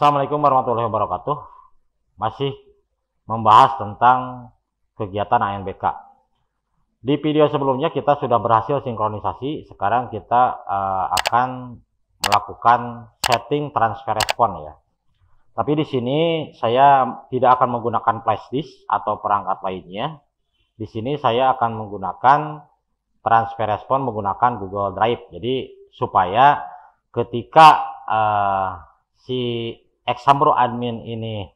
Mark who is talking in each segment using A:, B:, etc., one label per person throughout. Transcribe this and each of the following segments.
A: Assalamualaikum warahmatullahi wabarakatuh. Masih membahas tentang kegiatan ANBK. Di video sebelumnya kita sudah berhasil sinkronisasi. Sekarang kita akan melakukan setting transfer respon ya. Tapi di sini saya tidak akan menggunakan flash disk atau perangkat lainnya. Di sini saya akan menggunakan transfer respon menggunakan Google Drive. Jadi supaya ketika si Exambro admin ini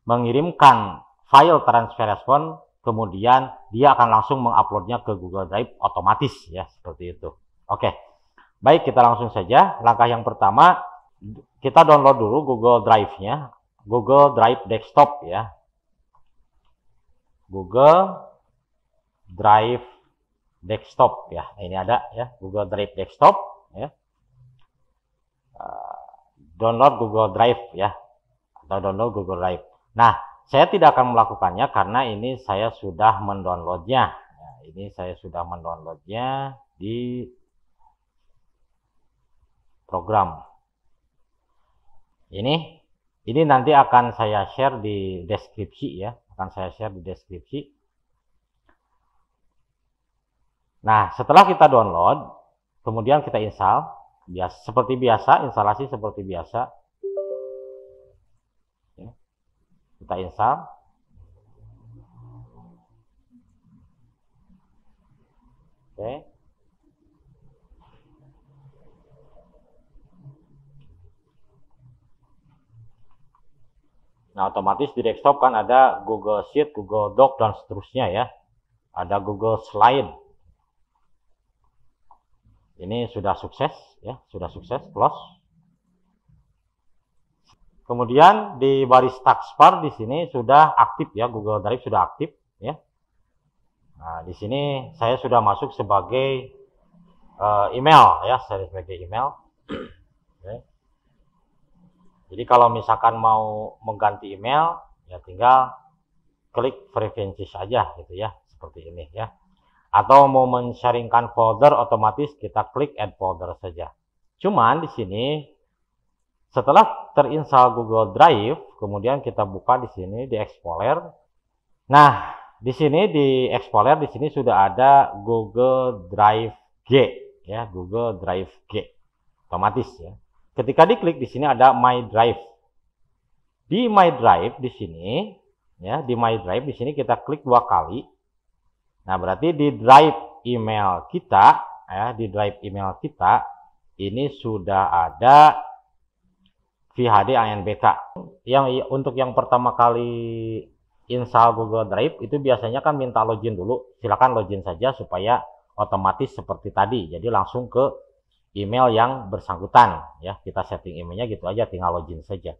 A: mengirimkan file transfer respon, kemudian dia akan langsung menguploadnya ke Google Drive otomatis ya, seperti itu. Oke, baik, kita langsung saja. Langkah yang pertama, kita download dulu Google Drive-nya, Google Drive Desktop ya, Google Drive Desktop ya. Ini ada ya, Google Drive Desktop ya. Download Google Drive ya, atau download Google Drive. Nah, saya tidak akan melakukannya karena ini saya sudah mendownloadnya. Nah, ini saya sudah mendownloadnya di program. Ini nanti akan saya share di deskripsi ya, akan saya share di deskripsi. Nah, setelah kita download, kemudian kita install. Seperti biasa, instalasi seperti biasa. Kita install. Oke. Nah, otomatis di desktop kan ada Google Sheet, Google Doc, dan seterusnya ya. Ada Google Slide. Ini sudah sukses ya, sudah sukses, close. Kemudian di baris taskbar di sini sudah aktif ya, Google Drive sudah aktif ya. Nah, di sini saya sudah masuk sebagai email ya, saya sebagai email. Oke. Jadi kalau misalkan mau mengganti email ya tinggal klik preferensi saja gitu ya, seperti ini ya. Atau mau men-sharingkan folder, otomatis kita klik add folder saja. Cuman di sini setelah terinstall Google Drive, kemudian kita buka di sini di Explorer. Nah, di sini di Explorer di sini sudah ada Google Drive G ya, Google Drive G. Otomatis ya. Ketika diklik di sini ada My Drive. Di My Drive di sini ya, di My Drive di sini kita klik 2 kali. Nah, berarti di drive email kita ya, di drive email kita ini sudah ada VHD ANBK. Yang untuk yang pertama kali install Google Drive itu biasanya kan minta login dulu. Silakan login saja supaya otomatis seperti tadi. Jadi langsung ke email yang bersangkutan ya. Kita setting emailnya gitu aja, tinggal login saja.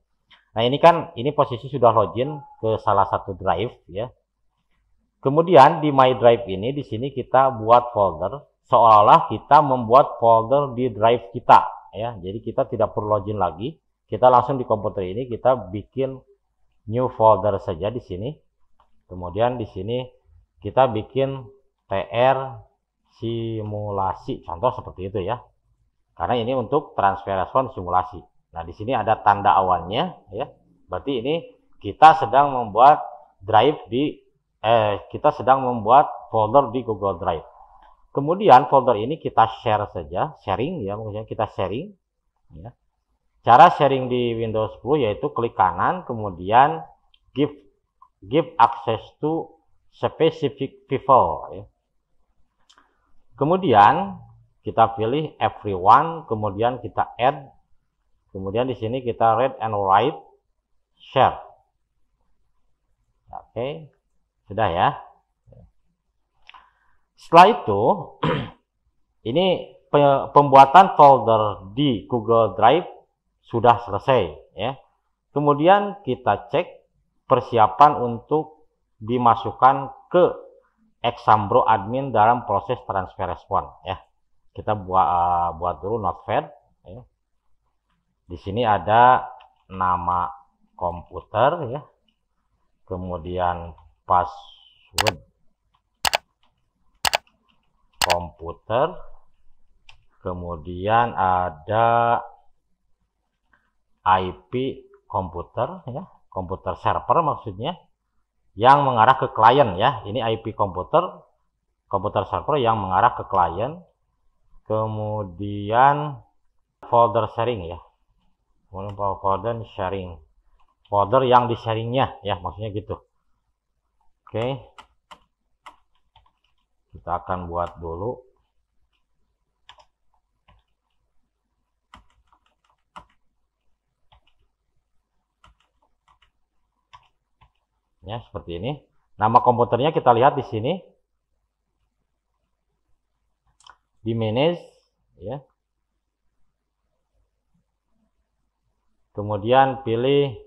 A: Nah, ini kan ini posisi sudah login ke salah satu drive ya. Kemudian di My Drive ini di sini kita buat folder seolah-olah kita membuat folder di drive kita ya. Jadi kita tidak perlu login lagi. Kita langsung di komputer ini kita bikin new folder saja di sini. Kemudian di sini kita bikin TR simulasi, contoh seperti itu ya. Karena ini untuk transfer respon simulasi. Nah, di sini ada tanda awannya ya. Berarti ini kita sedang membuat drive kita sedang membuat folder di Google Drive. Kemudian folder ini kita share saja, sharing ya, maksudnya kita sharing ya. Cara sharing di Windows 10 yaitu klik kanan, kemudian give access to specific people ya. Kemudian kita pilih everyone, kemudian kita add, kemudian di sini kita read and write share. Oke. Sudah ya. Setelah itu, ini pembuatan folder di Google Drive sudah selesai ya. Kemudian kita cek persiapan untuk dimasukkan ke Exambro admin dalam proses transfer respon ya. Kita buat dulu notepad ya. Di sini ada nama komputer ya. Kemudian password komputer, kemudian ada IP komputer ya, komputer server maksudnya, yang mengarah ke klien ya. Ini IP komputer server yang mengarah ke klien. Kemudian folder sharing ya, kemudian folder sharing, folder yang di sharingnya ya, maksudnya gitu. Oke, kita akan buat dulu ya, seperti ini. Nama komputernya kita lihat di sini, di manage ya. Kemudian pilih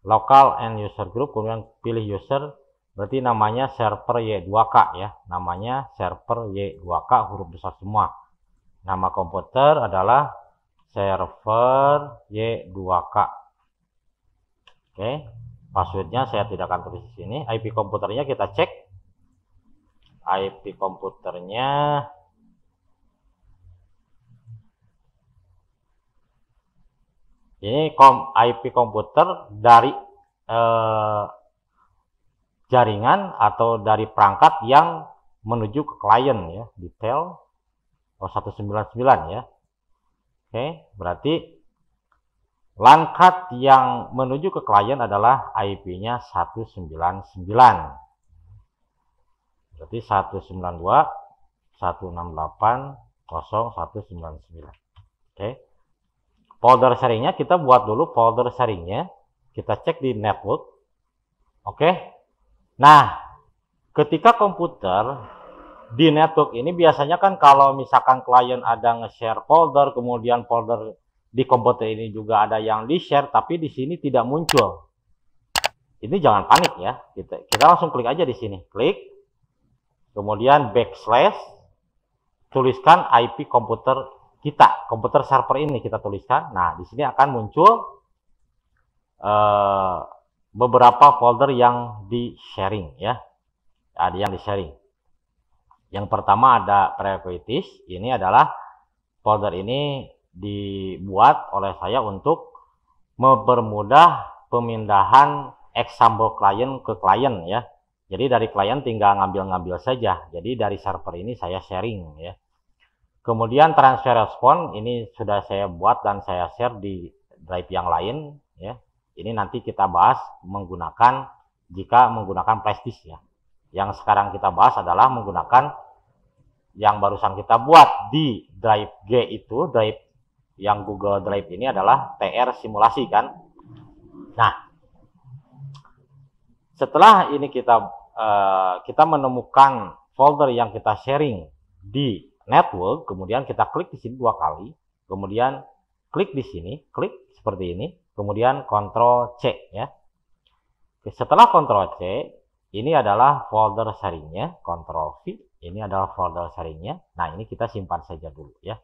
A: local and user group, kemudian pilih user, berarti namanya server Y2K ya, namanya server Y2K, huruf besar semua. Nama komputer adalah server Y2K. Oke, passwordnya saya tidak akan tulis di sini. IP komputernya kita cek. IP komputernya ini IP komputer dari jaringan atau dari perangkat yang menuju ke klien ya, detail 199 ya. Oke, berarti LAN card yang menuju ke klien adalah IP-nya 199. Berarti 192.168.0.199. Oke. Folder sharingnya kita buat dulu, folder sharingnya kita cek di network. Oke. Nah, ketika komputer di network ini biasanya kan kalau misalkan klien ada nge-share folder, kemudian folder di komputer ini juga ada yang di-share, tapi di sini tidak muncul. Ini jangan panik ya. Kita langsung klik aja di sini. Klik. Kemudian backslash, tuliskan IP komputer kita, komputer server ini kita tuliskan. Nah, di sini akan muncul beberapa folder yang di sharing ya. Ada yang di sharing. Yang pertama ada priorities. Ini adalah folder ini dibuat oleh saya untuk mempermudah pemindahan example klien ke klien ya. Jadi dari klien tinggal ngambil-ngambil saja. Jadi dari server ini saya sharing ya. Kemudian transfer response ini sudah saya buat dan saya share di drive yang lain ya. Ini nanti kita bahas menggunakan jika menggunakan flash disk ya. Yang sekarang kita bahas adalah menggunakan yang barusan kita buat di drive G itu, drive yang Google Drive ini adalah TR simulasi kan. Nah, setelah ini kita menemukan folder yang kita sharing di network, kemudian kita klik di sini 2 kali, kemudian klik di sini, klik seperti ini, kemudian Ctrl C ya. Setelah Ctrl C, ini adalah folder sharingnya, Ctrl V, ini adalah folder sharingnya. Nah, ini kita simpan saja dulu ya.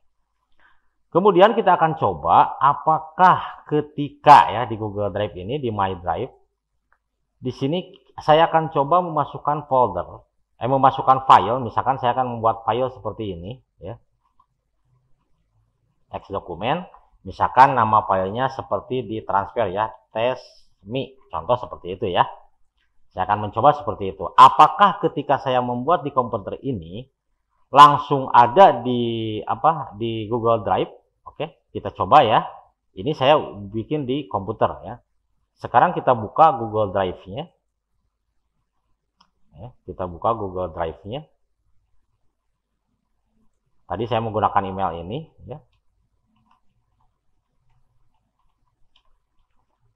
A: Kemudian kita akan coba apakah ketika ya di Google Drive ini, di My Drive, di sini saya akan coba memasukkan folder, memasukkan file. Misalkan saya akan membuat file seperti ini ya, text dokumen. Misalkan nama filenya seperti di transfer ya, test.me, contoh seperti itu ya. Saya akan mencoba seperti itu. Apakah ketika saya membuat di komputer ini langsung ada di Google Drive? Oke, kita coba ya. Ini saya bikin di komputer ya. Sekarang kita buka Google Drive-nya. Ya, kita buka Google Drive-nya. Tadi saya menggunakan email ini ya.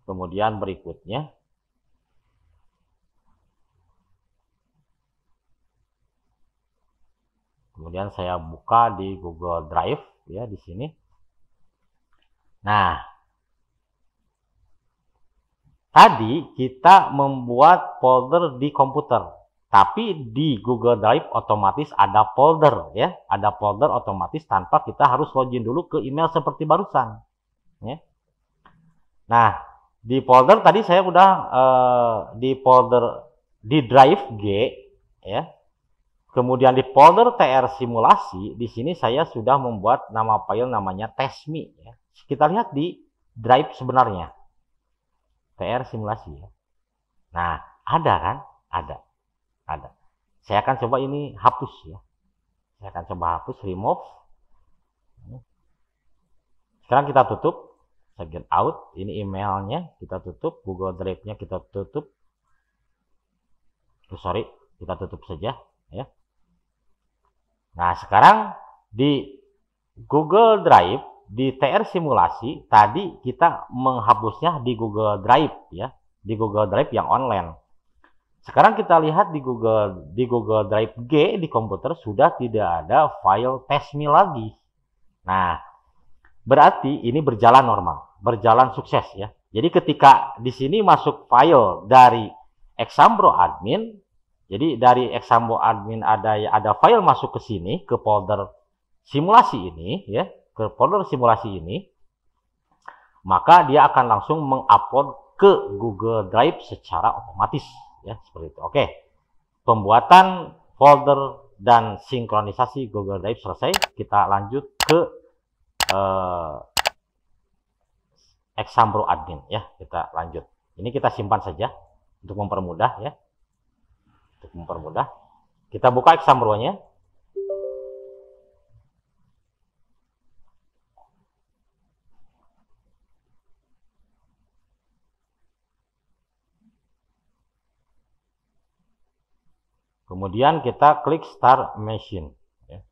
A: Kemudian berikutnya kemudian saya buka di Google Drive ya di sini. Nah, tadi kita membuat folder di komputer. Tapi di Google Drive otomatis ada folder ya, ada folder otomatis tanpa kita harus login dulu ke email seperti barusan. Ya. Nah, di folder tadi saya udah di folder di Drive G ya. Kemudian di folder TR simulasi di sini saya sudah membuat nama file namanya test.me ya. Kita lihat di Drive sebenarnya. TR simulasi ya. Nah, ada kan? Ada. Saya akan coba ini hapus ya. Saya akan coba hapus, remove. Sekarang kita tutup, saya get out. Ini emailnya kita tutup, Google Drive-nya kita tutup. Sorry, kita tutup saja ya. Nah, sekarang di Google Drive, di TR simulasi, tadi kita menghapusnya di Google Drive ya, di Google Drive yang online. Sekarang kita lihat di Google Drive G di komputer sudah tidak ada file test.me lagi. Nah, berarti ini berjalan normal, berjalan sukses ya. Jadi ketika di sini masuk file dari Exambro admin, jadi dari Exambro admin ada file masuk ke sini, ke folder simulasi ini ya, ke folder simulasi ini, maka dia akan langsung mengupload ke Google Drive secara otomatis ya, seperti itu. Oke. Pembuatan folder dan sinkronisasi Google Drive selesai. Kita lanjut ke Exambro admin ya, kita lanjut. Ini kita simpan saja untuk mempermudah ya. Untuk mempermudah, kita buka Exambro-nya. Kemudian kita klik Start Machine. Ya.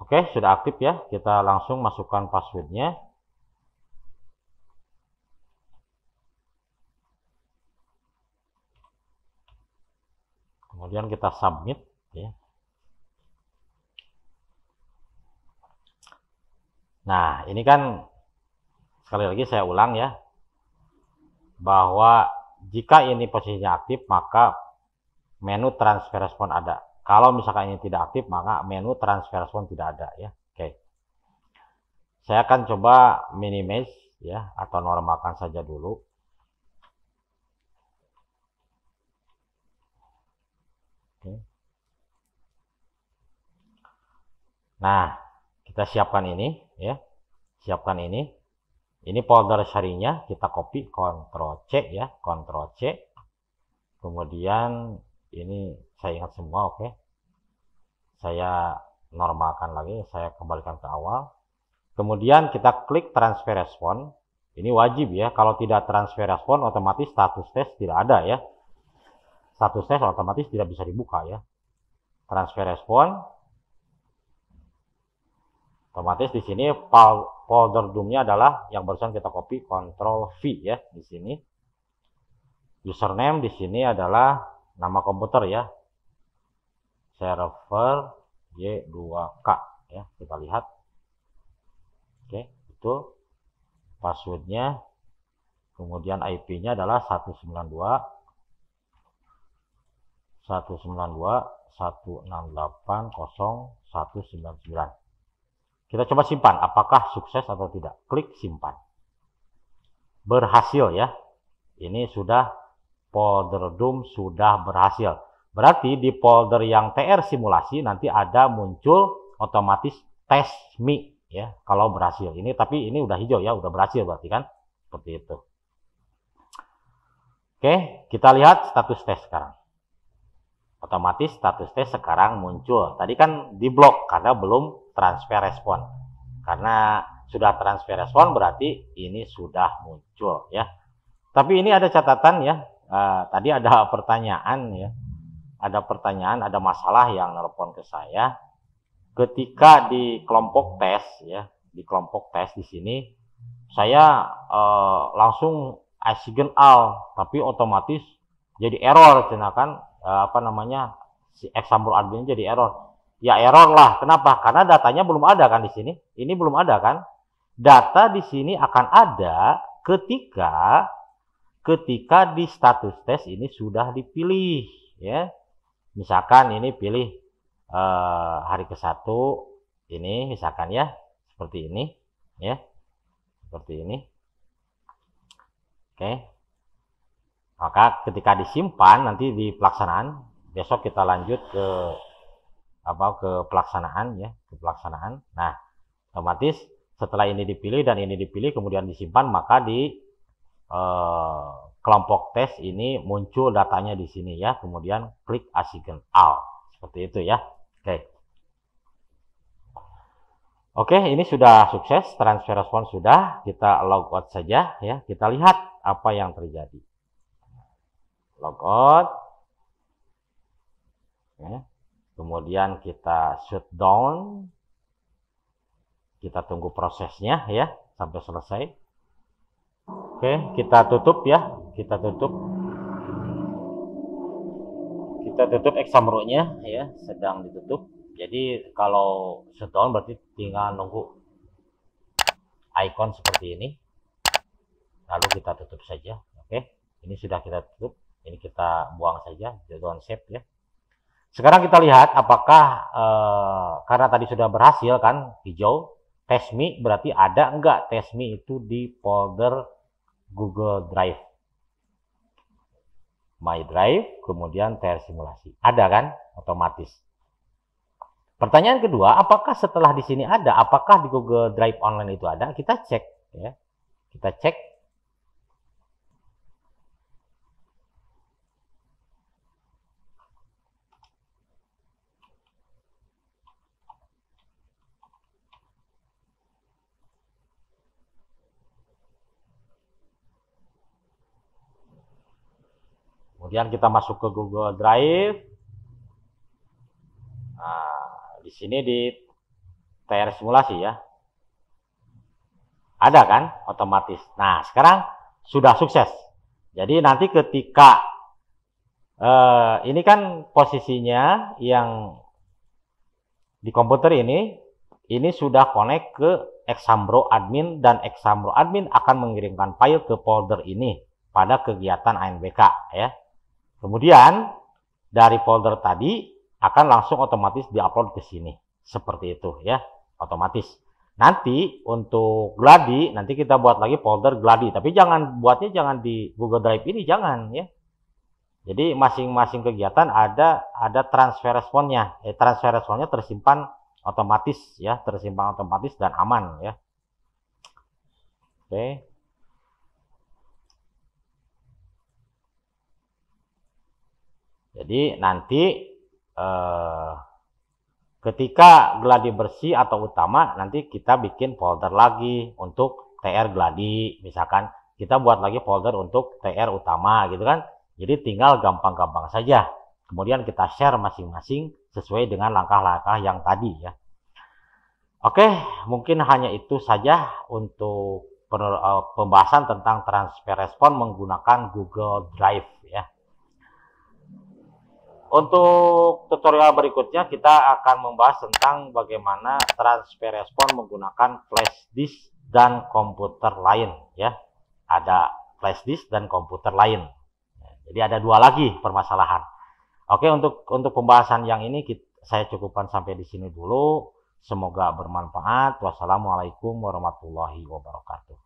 A: Oke, sudah aktif ya. Kita langsung masukkan passwordnya. Kemudian kita submit ya. Nah, ini kan sekali lagi saya ulang ya, bahwa jika ini posisinya aktif maka menu transfer respon ada. Kalau misalkan ini tidak aktif maka menu transfer respon tidak ada ya. Oke. Saya akan coba minimize ya, atau normalkan saja dulu. Oke. Nah, kita siapkan ini ya. Siapkan ini. Ini folder sharingnya, kita copy, Ctrl C ya, Ctrl C. Kemudian ini saya ingat semua, oke. Saya normalkan lagi, saya kembalikan ke awal. Kemudian kita klik transfer respon. Ini wajib ya, kalau tidak transfer respon otomatis status test tidak ada ya. Status test otomatis tidak bisa dibuka ya. Transfer respon. Otomatis di sini folder doom-nya adalah yang barusan kita copy, Ctrl V ya di sini. Username di sini adalah nama komputer ya. Server Y2K ya, kita lihat. Oke, itu passwordnya. Kemudian IP-nya adalah 192.168.0.199. Kita coba simpan, apakah sukses atau tidak. Klik simpan. Berhasil ya. Ini sudah folder doom sudah berhasil. Berarti di folder yang TR simulasi nanti ada muncul otomatis test.me ya kalau berhasil. Ini tapi ini udah hijau ya, udah berhasil berarti kan. Seperti itu. Oke, kita lihat status tes sekarang. Otomatis status tes sekarang muncul. Tadi kan diblok karena belum transfer respon. Karena sudah transfer respon berarti ini sudah muncul ya. Tapi ini ada catatan ya. Tadi ada pertanyaan ya. Ada pertanyaan, ada masalah yang nelpon ke saya. Ketika di kelompok tes ya, di kelompok tes di sini saya langsung assign all, tapi otomatis jadi error, kan si Exambro admin jadi error. Ya error lah. Kenapa? Karena datanya belum ada kan di sini. Ini belum ada kan? Data di sini akan ada ketika di status tes ini sudah dipilih ya. Misalkan ini pilih hari ke-1 ini misalkan ya, seperti ini ya. Seperti ini. Oke. Maka ketika disimpan nanti di pelaksanaan, besok kita lanjut ke pelaksanaan ya, ke pelaksanaan. Nah, otomatis setelah ini dipilih dan ini dipilih kemudian disimpan, maka di kelompok tes ini muncul datanya di sini ya, kemudian klik assign all. Seperti itu ya. Oke, ini sudah sukses, transfer respon sudah, kita log out saja ya, kita lihat apa yang terjadi. Log out, ya. Kemudian kita shutdown, kita tunggu prosesnya ya, sampai selesai. Oke, kita tutup ya, kita tutup exam row-nya ya, sedang ditutup. Jadi kalau shutdown berarti tinggal nunggu icon seperti ini, lalu kita tutup saja. Oke, ini sudah kita tutup, ini kita buang saja, don't save ya. Sekarang kita lihat apakah karena tadi sudah berhasil kan, hijau, test me berarti ada enggak test me itu di folder Google Drive, My Drive, kemudian TR simulasi. Ada kan, otomatis. Pertanyaan kedua, apakah setelah di sini ada, apakah di Google Drive Online itu ada? Kita cek ya. Kita cek. Kemudian kita masuk ke Google Drive. Nah, di sini di TR simulasi ya. Ada kan otomatis. Nah, sekarang sudah sukses. Jadi nanti ketika ini kan posisinya yang di komputer ini sudah connect ke Exambro admin, dan Exambro admin akan mengirimkan file ke folder ini pada kegiatan ANBK ya. Kemudian dari folder tadi akan langsung otomatis diupload ke sini. Seperti itu ya, otomatis. Nanti untuk Gladi, nanti kita buat lagi folder Gladi. Tapi buatnya jangan di Google Drive ini, jangan ya. Jadi masing-masing kegiatan ada transfer responnya. Transfer responnya tersimpan otomatis ya, tersimpan otomatis dan aman ya. Oke. Jadi nanti ketika Gladi bersih atau utama, nanti kita bikin folder lagi untuk TR Gladi, misalkan kita buat lagi folder untuk TR utama gitu kan. Jadi tinggal gampang-gampang saja. Kemudian kita share masing-masing sesuai dengan langkah-langkah yang tadi ya. Oke, mungkin hanya itu saja untuk pembahasan tentang transfer respon menggunakan Google Drive ya. Untuk tutorial berikutnya kita akan membahas tentang bagaimana transfer respon menggunakan flash disk dan komputer lain ya. Ada flash disk dan komputer lain. Jadi ada dua lagi permasalahan. Oke, untuk pembahasan yang ini saya cukupkan sampai di sini dulu. Semoga bermanfaat. Wassalamualaikum warahmatullahi wabarakatuh.